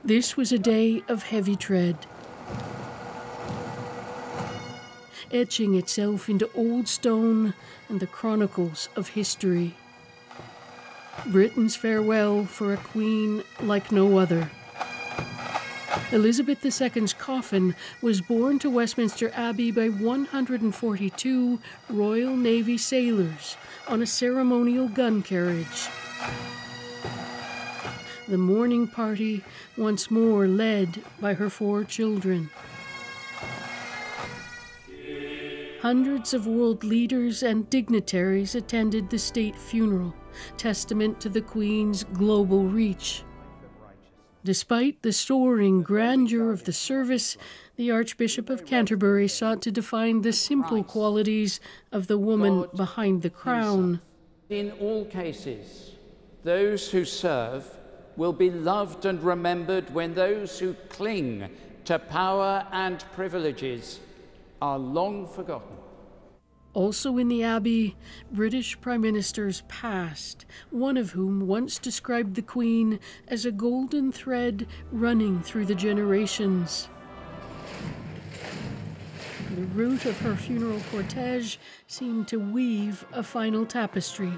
This was a day of heavy tread, etching itself into old stone and the chronicles of history. Britain's farewell for a queen like no other. Elizabeth II's coffin was borne to Westminster Abbey by 142 Royal Navy sailors on a ceremonial gun carriage. The mourning party once more led by her 4 children. Hundreds of world leaders and dignitaries attended the state funeral, testament to the Queen's global reach. Despite the soaring grandeur of the service, the Archbishop of Canterbury sought to define the simple qualities of the woman behind the crown. In all cases, those who serve will be loved and remembered when those who cling to power and privileges are long forgotten. Also in the Abbey, British Prime Ministers past, one of whom once described the Queen as a golden thread running through the generations. The route of her funeral cortege seemed to weave a final tapestry,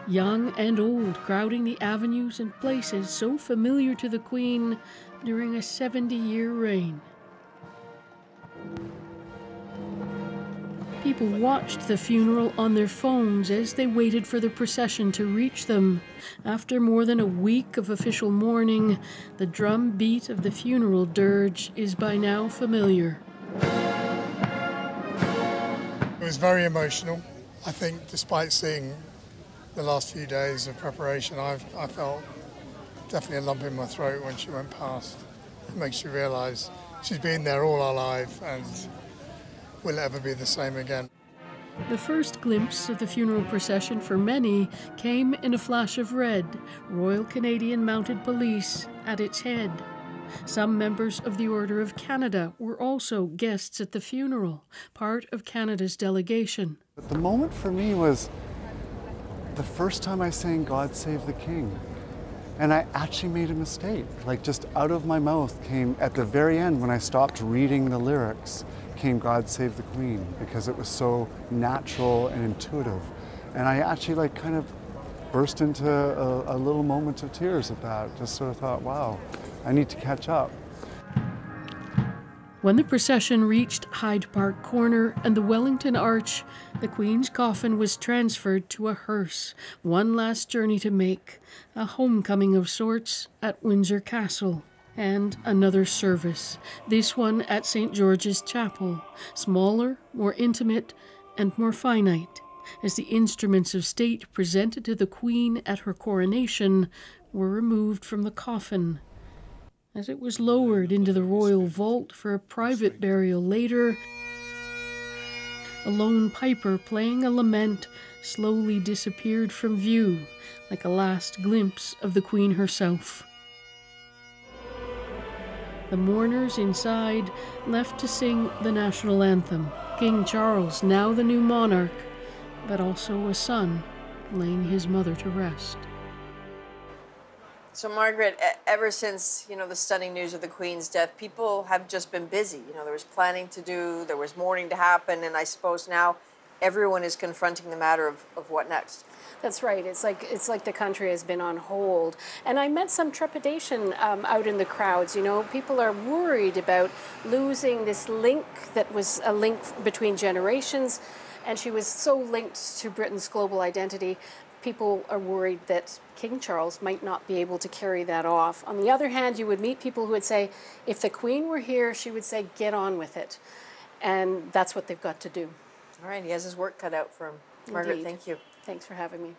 young and old crowding the avenues and places so familiar to the Queen during a 70-year reign. People watched the funeral on their phones as they waited for the procession to reach them. After more than a week of official mourning, the drum beat of the funeral dirge is by now familiar. It was very emotional. I think despite seeing the last few days of preparation, I felt definitely a lump in my throat when she went past. It makes you realise she's been there all our life and will ever be the same again. The first glimpse of the funeral procession for many came in a flash of red, Royal Canadian Mounted Police at its head. Some members of the Order of Canada were also guests at the funeral, part of Canada's delegation. But the moment for me was the first time I sang God Save the King. And I actually made a mistake. Like, just out of my mouth came, at the very end when I stopped reading the lyrics, came God Save the Queen, because it was so natural and intuitive. And I actually like kind of burst into a little moment of tears at that. Just sort of thought, wow, I need to catch up. When the procession reached Hyde Park Corner and the Wellington Arch, the Queen's coffin was transferred to a hearse, one last journey to make, a homecoming of sorts at Windsor Castle. And another service, this one at St. George's Chapel, smaller, more intimate, and more finite, as the instruments of state presented to the Queen at her coronation were removed from the coffin. As it was lowered into the royal vault for a private burial later, a lone piper playing a lament slowly disappeared from view, like a last glimpse of the Queen herself. The mourners inside left to sing the national anthem. King Charles, now the new monarch, but also a son, laying his mother to rest. So Margaret, ever since, the stunning news of the Queen's death, people have just been busy. There was planning to do, there was mourning to happen, and I suppose now everyone is confronting the matter of what next. That's right. It's like the country has been on hold. And I met some trepidation out in the crowds. People are worried about losing this link that was a link between generations, and she was so linked to Britain's global identity. People are worried that King Charles might not be able to carry that off. On the other hand, you would meet people who would say, if the Queen were here, she would say, get on with it. And that's what they've got to do. All right, he has his work cut out for him. Margaret, Indeed. thank you. Thanks for having me.